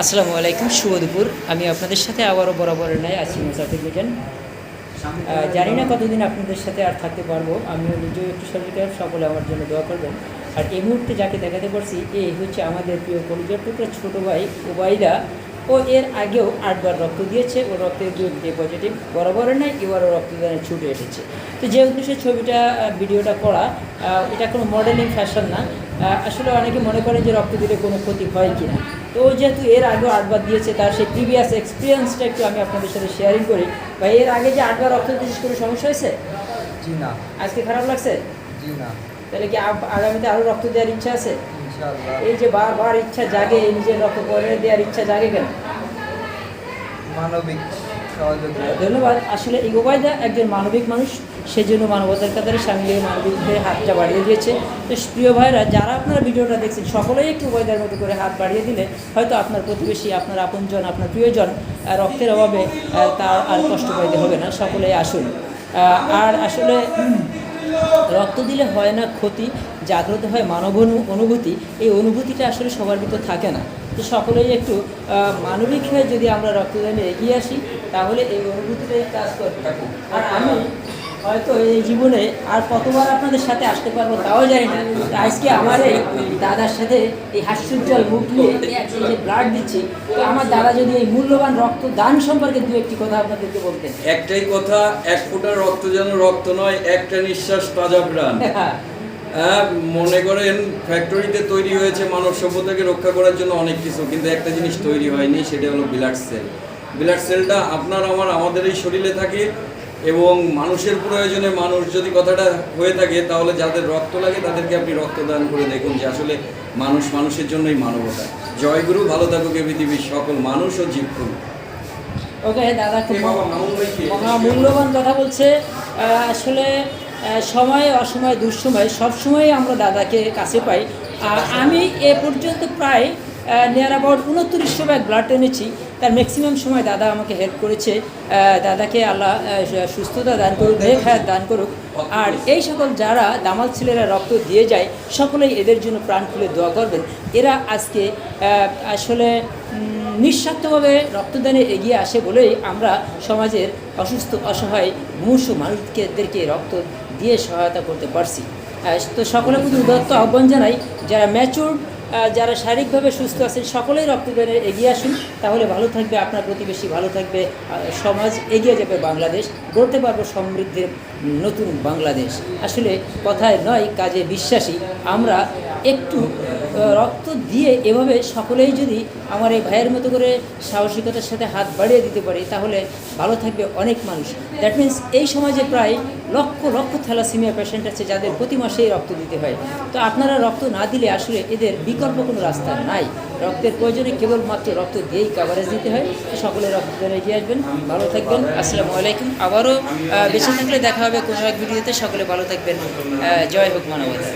আসসালামু আলাইকুম, শুভ দুপুর। আমি আপনাদের সাথে আবারও বরাবরের ন্যায় আছি মুসাফির মিজান। জানি না কতদিন আপনাদের সাথে আর থাকতে পারবো। আমিও নিজেও একটু শরীর খারাপ, সকলে আমার জন্য দোয়া করবেন। আর এই মুহূর্তে যাকে দেখাতে পারছি এই হচ্ছে আমাদের প্রিয় কলিজার টুকরা ছোটো ভাই ওবাইদা। ও এর আগেও 8বার রক্ত দিয়েছে। ও রক্তের গ্রুপ এ পজিটিভ, বরাবরের নয়, এবারও রক্তদানের ছুটে এসেছে। তো যে উদ্দেশ্যে ভিডিওটা করা, এটা কোনো মডেলিং ফ্যাশন না। আসলে অনেকে মনে করে যে রক্ত দিলে কোনো ক্ষতি হয় কি না। তো যেহেতু এর আগেও 8বার দিয়েছে, তার সেই প্রিভিয়াস এক্সপিরিয়েন্সটা একটু আমি আপনাদের সাথে শেয়ারিং করি। বা এর আগে যে 8বার রক্ত দিয়েছিস কোনো সমস্যা হয়েছে? জি না। আজকে খারাপ লাগছে? জি না। তাহলে কি আগামীতে আরও রক্ত দেওয়ার ইচ্ছা আছে? ইনশাআল্লাহ। এই যে বারবার ইচ্ছা জাগে, নিজের রক্ত পরে দেওয়ার ইচ্ছা জাগে কেন? মানবিক সহযোগিতা। ধন্যবাদ। আসলে এই ওবাইদা একজন মানবিক মানুষ, সেজন্য মানবতার কাতারে সামিল হয়ে মানবিকভাবে হাতটা বাড়িয়ে দিয়েছে। তো প্রিয় ভাইরা, যারা আপনারা ভিডিওটা দেখছেন সকলেই একটু ওবাইদার মতো করে হাত বাড়িয়ে দিলে হয়তো আপনার প্রতিবেশী, আপনার আপনজন, আপনার প্রিয়জন রক্তের অভাবে তার আর কষ্ট পাইতে হবে না। সকলেই আসুন। আর আসলে রক্ত দিলে হয় না ক্ষতি, জাগ্রত হয় মানব অনুভূতি। এই অনুভূতিটা আসলে সবার ভিতর থাকে না। তো সকলেই একটু মানবিক হয়ে যদি আমরা রক্তদানে এগিয়ে আসি, তাহলে এই অনুভূতিটাই কাজ করতে থাকে। আর আমি হয়তো এই জীবনে আর কতবার আপনাদের সাথে আসতে পারবো তাও জানি না। আজকে আমার এই দাদার সাথে এই হাস্যোজ্জ্বল মুখ নিয়ে যে ব্লাড দিচ্ছি, তো আমার দাদা যদি এই মূল্যবান রক্ত দান সম্পর্কে দু একটি কথা আপনাদেরকে বলতেন। একটাই কথা, এক ফোঁটা রক্ত যেন রক্ত নয়, একটা নিঃশ্বাস তাজা প্রাণ। মনে করেন ফ্যাক্টরিতে তৈরি হয়েছে মানব সভ্যতাকে রক্ষা করার জন্য অনেক কিছু, কিন্তু একটা জিনিস তৈরি হয়নি, সেটা হলো ব্লাড সেল। ব্লাড সেলটা আমাদের এই শরীরে থাকে এবং মানুষের প্রয়োজনে মানুষ যদি কথাটা হয়ে থাকে, তাহলে যাদের রক্ত লাগে তাদেরকে আপনি রক্তদান করে দেখুন যে আসলে মানুষ মানুষের জন্যই মানবতা। জয়গুরু, ভালো থাকুক এই পৃথিবীর সকল মানুষ ও জীবগুলো। ওকে, দাদা খুব মূল্যবান কথা বলছে। আসলে সময় অসময় দুঃসময় সবসময় আমরা দাদাকে কাছে পাই। আমি এ পর্যন্ত প্রায় নিয়ার অ্যাবাউট 2900 ব্যাগ ব্লাড এনেছি। তার ম্যাক্সিমাম সময় দাদা আমাকে হেল্প করেছে। দাদাকে আল্লাহ সুস্থতা দান করুক, নেক হায়াত দান করুক। আর এই সকল যারা দামাল ছেলেরা রক্ত দিয়ে যায়, সকলেই এদের জন্য প্রাণ খুলে দোয়া করবেন। এরা আজকে আসলে নিঃস্বার্থভাবে রক্তদানে এগিয়ে আসে বলেই আমরা সমাজের অসুস্থ, অসহায়, মুমূর্ষু মানুষদেরকে রক্ত দিয়ে সহায়তা করতে পারছি। তো সকলের প্রতি উদাত্ত আহ্বান জানাই, যারা ম্যাচুর, যারা শারীরিকভাবে সুস্থ আছেন, সকলেই রক্তদানে এগিয়ে আসুন। তাহলে ভালো থাকবে আপনার প্রতিবেশী, ভালো থাকবে সমাজ, এগিয়ে যাবে বাংলাদেশ, গড়তে পারবো সমৃদ্ধির নতুন বাংলাদেশ। আসলে কথায় নয়, কাজে বিশ্বাসী আমরা। একটু রক্ত দিয়ে এভাবে সকলেই যদি আমার এই ভাইয়ের মতো করে সাহসিকতার সাথে হাত বাড়িয়ে দিতে পারি, তাহলে ভালো থাকবে অনেক মানুষ। দ্যাট মিন্স এই সমাজে প্রায় লক্ষ লক্ষ থ্যালাসেমিয়া পেশেন্ট আছে, যাদের প্রতি মাসেই রক্ত দিতে হয়। তো আপনারা রক্ত না দিলে আসলে এদের বিকল্প কোনো রাস্তা নাই। রক্তের প্রয়োজনে কেবলমাত্র রক্ত দিয়েই কাভারেজ দিতে হয়। সকলে রক্তদানে এগিয়ে আসবেন, ভালো থাকবেন। আসসালামু আলাইকুম। আবারও বেঁচে থাকলে দেখা হবে কোনো এক ভিডিওতে। সকলে ভালো থাকবেন। জয় হোক মানবতা।